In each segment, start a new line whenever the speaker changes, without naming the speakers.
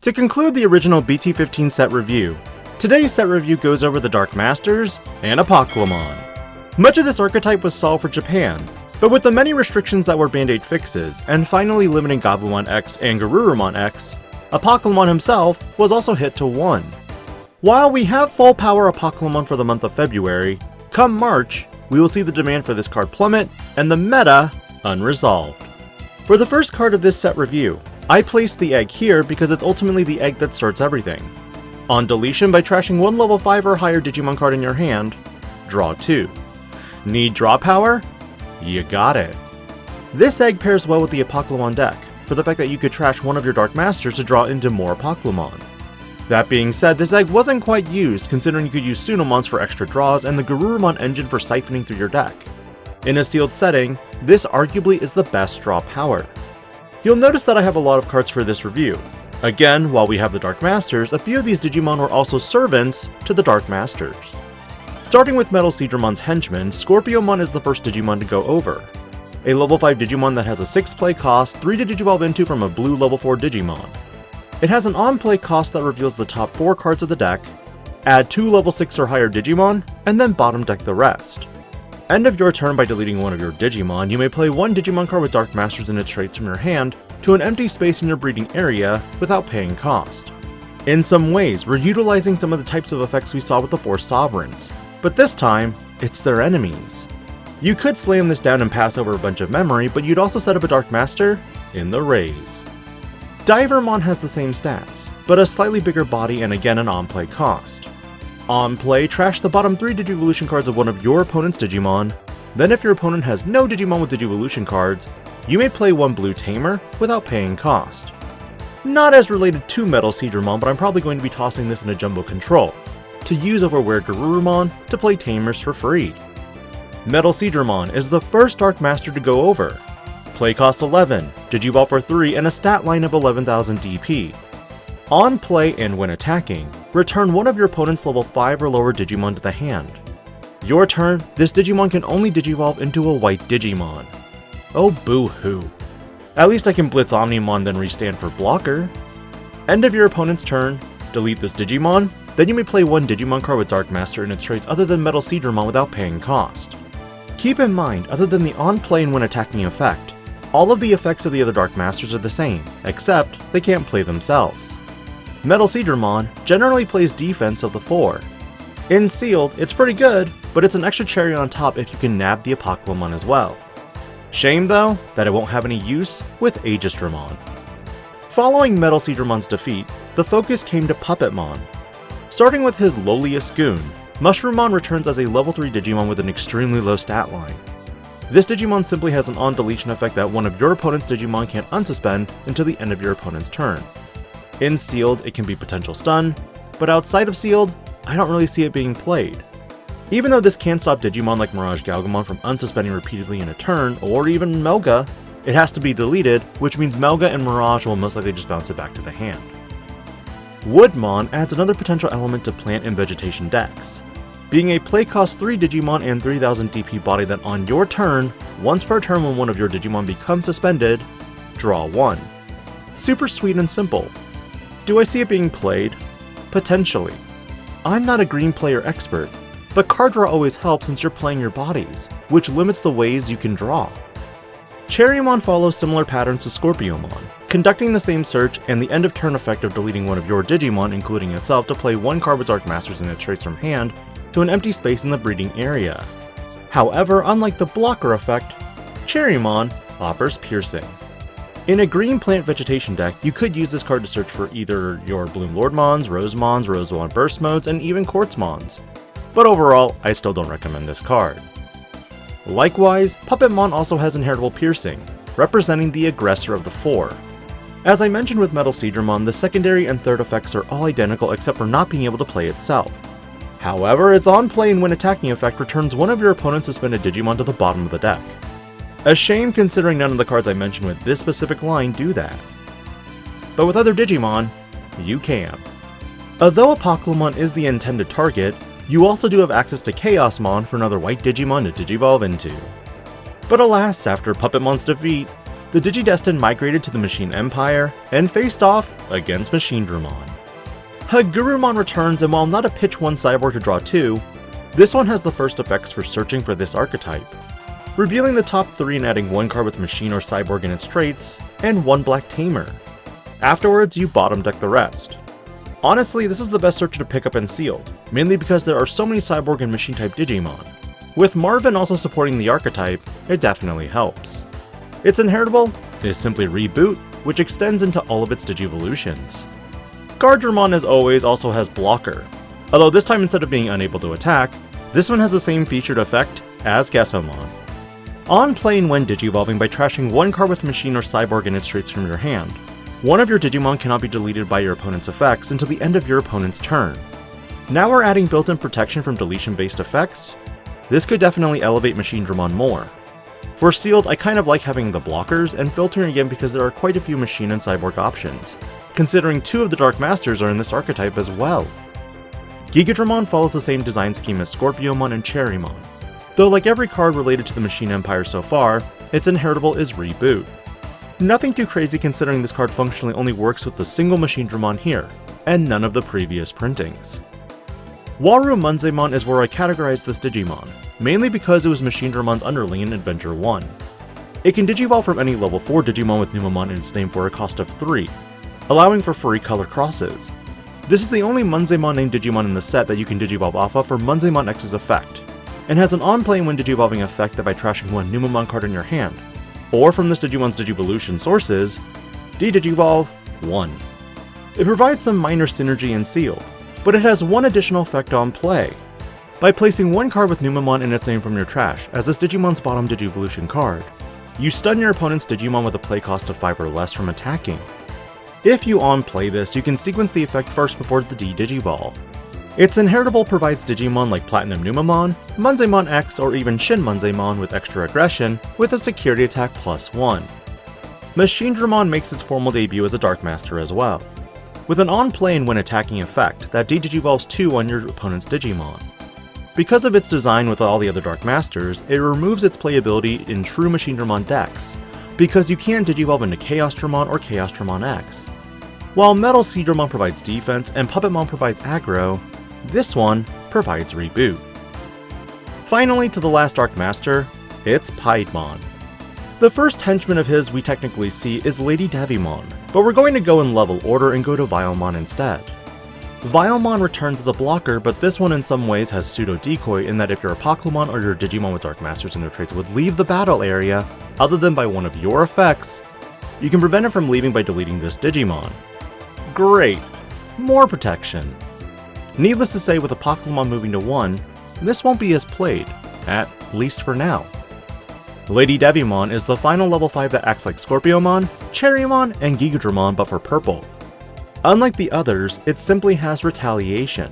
To conclude the original BT15 set review, today's set review goes over the Dark Masters and Apocalymon. Much of this archetype was solved for Japan, but with the many restrictions that were Band-Aid fixes, and finally limiting Gabumon X and Garurumon X, Apocalymon himself was also hit to 1. While we have full power Apocalymon for the month of February, come March, we will see the demand for this card plummet, and the meta unresolved. For the first card of this set review, I placed the egg here because it's ultimately the egg that starts everything. On deletion, by trashing one level 5 or higher Digimon card in your hand, draw 2. Need draw power? You got it. This egg pairs well with the Apocalymon deck, for the fact that you could trash one of your Dark Masters to draw into more Apocalymon. That being said, this egg wasn't quite used, considering you could use Tsunomons for extra draws and the Garurumon engine for siphoning through your deck. In a sealed setting, this arguably is the best draw power. You'll notice that I have a lot of cards for this review. Again, while we have the Dark Masters, a few of these Digimon were also servants to the Dark Masters. Starting with metalseadramon's henchman, Scorpiomon is the first Digimon to go over. A level 5 Digimon that has a 6 play cost, 3 to digivolve into from a blue level 4 Digimon. It has an on-play cost that reveals the top 4 cards of the deck, add 2 level 6 or higher Digimon, and then bottom deck the rest. End of your turn by deleting one of your Digimon, you may play one Digimon card with Dark Masters in its traits from your hand to an empty space in your breeding area without paying cost. In some ways, we're utilizing some of the types of effects we saw with the 4 Sovereigns, but this time, it's their enemies. You could slam this down and pass over a bunch of memory, but you'd also set up a Dark Master in the Rays. Divermon has the same stats, but a slightly bigger body and again an on-play cost. On play, trash the bottom 3 Digivolution cards of one of your opponent's Digimon, then if your opponent has no Digimon with Digivolution cards, you may play one blue Tamer without paying cost. Not as related to metalseadramon, but I'm probably going to be tossing this in a jumbo control, to use over where Garurumon to play Tamers for free. metalseadramon is the first Dark Master to go over. Play cost 11, Digivolve for 3, and a stat line of 11,000 DP. On play and when attacking, return one of your opponent's level 5 or lower Digimon to the hand. Your turn, this Digimon can only Digivolve into a white Digimon. Oh boo-hoo. At least I can Blitz Omnimon then restand for blocker. End of your opponent's turn, delete this Digimon, then you may play one Digimon card with Dark Master in its traits other than metalseadramon without paying cost. Keep in mind, other than the on-play and when attacking effect, all of the effects of the other Dark Masters are the same, except they can't play themselves. metalseadramon generally plays defense of the 4. In sealed, it's pretty good, but it's an extra cherry on top if you can nab the Apocalymon as well. Shame though, that it won't have any use with Aegis-dramon. Following metalseadramon's defeat, the focus came to Puppetmon. Starting with his lowliest goon, Mushroomon returns as a level 3 Digimon with an extremely low stat line. This Digimon simply has an on-deletion effect that one of your opponent's Digimon can't unsuspend until the end of your opponent's turn. In sealed, it can be potential stun, but outside of sealed, I don't really see it being played. Even though this can stop Digimon like Mirage Galgamon from unsuspending repeatedly in a turn, or even Melga, it has to be deleted, which means Melga and Mirage will most likely just bounce it back to the hand. Woodmon adds another potential element to plant and vegetation decks. Being a play cost 3 Digimon and 3000 DP body that on your turn, once per turn when one of your Digimon becomes suspended, draw 1. Super sweet and simple. Do I see it being played? Potentially. I'm not a green player expert, but card draw always helps since you're playing your bodies, which limits the ways you can draw. Cherrymon follows similar patterns to Scorpiomon, conducting the same search and the end of turn effect of deleting one of your Digimon, including itself, to play one card with Dark Masters in its traits from hand to an empty space in the breeding area. However, unlike the blocker effect, Cherrymon offers piercing. In a green plant vegetation deck, you could use this card to search for either your Bloom Lordmons, Rosemons, Rosebon Burst Modes, and even Quartzmons. But overall, I still don't recommend this card. Likewise, Puppetmon also has inheritable piercing, representing the aggressor of the 4. As I mentioned with metalseadramon, the secondary and third effects are all identical except for not being able to play itself. However, its on-play and when attacking effect returns one of your opponent's suspended Digimon to the bottom of the deck. A shame considering none of the cards I mentioned with this specific line do that. But with other Digimon, you can. Although Apocalymon is the intended target, you also do have access to Chaosmon for another white Digimon to digivolve into. But alas, after Puppetmon's defeat, the Digidestined migrated to the Machine Empire and faced off against machinedramon. Hagurumon returns, and while not a pitch 1 cyborg to draw 2, this one has the first effects for searching for this archetype, revealing the top 3 and adding 1 card with machine or cyborg in its traits, and 1 black tamer. Afterwards, you bottom deck the rest. Honestly, this is the best searcher to pick up in Sealed, mainly because there are so many cyborg and machine type Digimon. With Marvin also supporting the archetype, it definitely helps. Its inheritable is simply Reboot, which extends into all of its Digivolutions. Guardramon, as always, also has Blocker, although this time instead of being unable to attack, this one has the same featured effect as Gesomon. On play when Digivolving by trashing 1 card with machine or cyborg in its traits from your hand. One of your Digimon cannot be deleted by your opponent's effects until the end of your opponent's turn. Now we're adding built-in protection from deletion-based effects. This could definitely elevate machinedramon more. For Sealed, I kind of like having the blockers and filtering again because there are quite a few machine and cyborg options, considering 2 of the Dark Masters are in this archetype as well. Gigadramon follows the same design scheme as Scorpiomon and Cherrymon, though like every card related to the Machine Empire so far, its inheritable is Reboot. Nothing too crazy considering this card functionally only works with the single machinedramon here, and none of the previous printings. Waru Munzemon is where I categorize this Digimon, mainly because it was Machinedramon's underling in Adventure 1. It can Digivolve from any level 4 Digimon with Numemon in its name for a cost of 3, allowing for free color crosses. This is the only Munzemon named Digimon in the set that you can Digivolve off of for Munzemon X's effect, and has an on-play when Digivolving effect that by trashing 1 Numemon card in your hand, or from this Digimon's Digivolution sources, de-Digivolve 1. It provides some minor synergy in Sealed, but it has one additional effect on play. By placing 1 card with Numemon in its name from your trash as this Digimon's bottom Digivolution card, you stun your opponent's Digimon with a play cost of 5 or less from attacking. If you on-play this, you can sequence the effect first before the de-Digivolve. Its inheritable provides Digimon like Platinum Numemon, Munzemon X, or even Shin Munzemon with extra aggression with a security attack +1. Machinedramon makes its formal debut as a Dark Master as well, with an on-play and when attacking effect that de-Digivolves 2 on your opponent's Digimon. Because of its design with all the other Dark Masters, it removes its playability in true Machinedramon decks, because you can't Digivolve into Chaosdramon or Chaosdramon X. While metalseadramon provides defense and Puppetmon provides aggro, this one provides Reboot. Finally, to the last Dark Master, it's Piedmon. The first henchman of his we technically see is Lady Devimon, but we're going to go in level order and go to Vilemon instead. Vilemon returns as a blocker, but this one in some ways has pseudo-decoy in that if your Apocalymon or your Digimon with Dark Masters in their traits would leave the battle area, other than by one of your effects, you can prevent it from leaving by deleting this Digimon. Great! More protection. Needless to say, with Apocalymon moving to 1, this won't be as played, at least for now. Lady Devimon is the final level 5 that acts like Scorpiomon, Cherrymon, and Gigadramon but for purple. Unlike the others, it simply has Retaliation.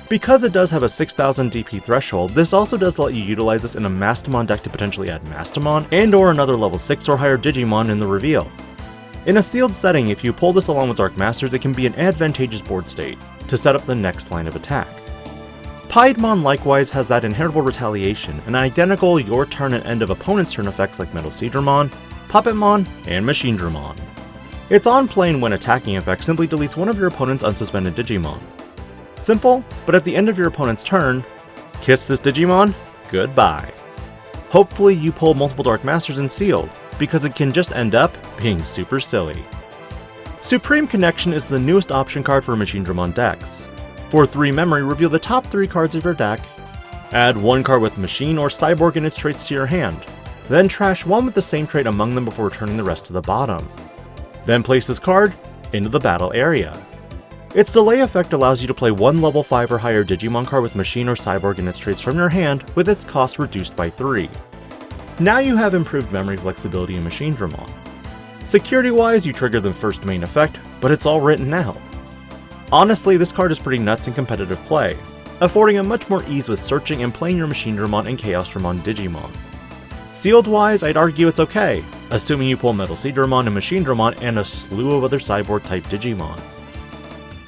Because it does have a 6000 DP threshold, this also does let you utilize this in a Mastamon deck to potentially add Mastamon and or another level 6 or higher Digimon in the reveal. In a sealed setting, if you pull this along with Dark Masters, it can be an advantageous board state to set up the next line of attack. Piedmon likewise has that inheritable Retaliation, and identical your turn and end of opponent's turn effects like metalseadramon, Puppetmon, and machinedramon. Its on-play when attacking effect simply deletes one of your opponent's unsuspended Digimon. Simple, but at the end of your opponent's turn, kiss this Digimon goodbye. Hopefully you pull multiple Dark Masters in Sealed, because it can just end up being super silly. Supreme Connection is the newest option card for Machinedramon decks. For 3 memory, reveal the top 3 cards of your deck, add 1 card with Machine or Cyborg in its traits to your hand, then trash 1 with the same trait among them before returning the rest to the bottom. Then place this card into the battle area. Its delay effect allows you to play 1 level 5 or higher Digimon card with Machine or Cyborg in its traits from your hand with its cost reduced by 3. Now you have improved memory flexibility in Machinedramon. Security-wise, you trigger the first main effect, but it's all written out. Honestly, this card is pretty nuts in competitive play, affording a much more ease with searching and playing your Machinedramon and Chaosdramon Digimon. Sealed-wise, I'd argue it's okay, assuming you pull metalseadramon and Machinedramon and a slew of other cyborg-type Digimon.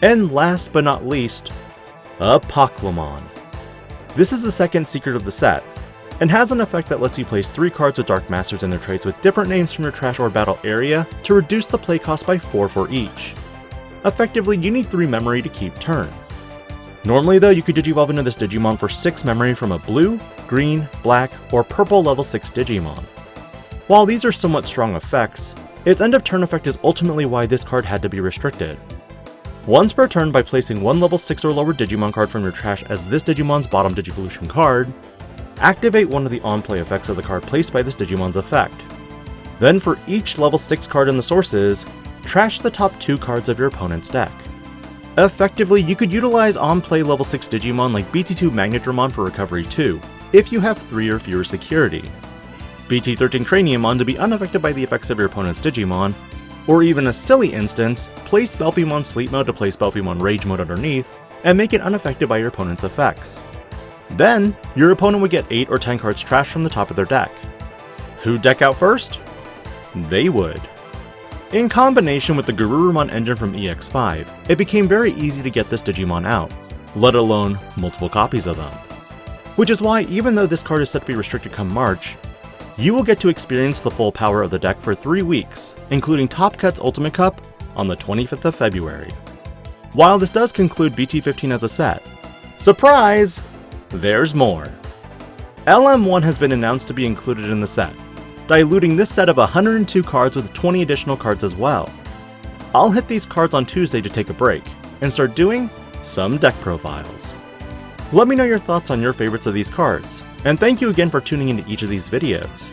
And last but not least, Apocalymon. This is the second secret of the set. and has an effect that lets you place 3 cards with Dark Masters in their traits with different names from your trash or battle area to reduce the play cost by 4 for each. Effectively, you need 3 memory to keep turn. Normally though, you could Digivolve into this Digimon for 6 memory from a blue, green, black, or purple level 6 Digimon. While these are somewhat strong effects, its end of turn effect is ultimately why this card had to be restricted. Once per turn, by placing 1 level 6 or lower Digimon card from your trash as this Digimon's bottom Digivolution card, activate one of the on-play effects of the card placed by this Digimon's effect. Then for each level 6 card in the sources, trash the top 2 cards of your opponent's deck. Effectively, you could utilize on-play level 6 Digimon like BT2 machinedramon for recovery too, if you have 3 or fewer security. BT13 craniumon to be unaffected by the effects of your opponent's Digimon, or even a silly instance, place Belphemon sleep mode to place Belphemon rage mode underneath, and make it unaffected by your opponent's effects. Then, your opponent would get 8 or 10 cards trashed from the top of their deck. Who'd deck out first? They would. In combination with the Garurumon engine from EX5, it became very easy to get this Digimon out, let alone multiple copies of them. Which is why, even though this card is set to be restricted come March, you will get to experience the full power of the deck for 3 weeks, including Top Cut's Ultimate Cup on the 25th of February. While this does conclude BT15 as a set, surprise! There's more. LM1 has been announced to be included in the set, diluting this set of 102 cards with 20 additional cards as well. I'll hit these cards on Tuesday to take a break, and start doing some deck profiles. Let me know your thoughts on your favorites of these cards, and thank you again for tuning into each of these videos.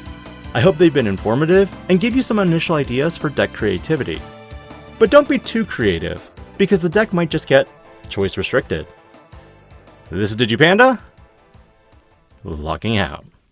I hope they've been informative and give you some initial ideas for deck creativity. But don't be too creative, because the deck might just get choice restricted. This is DIGI-PANDA, logging out.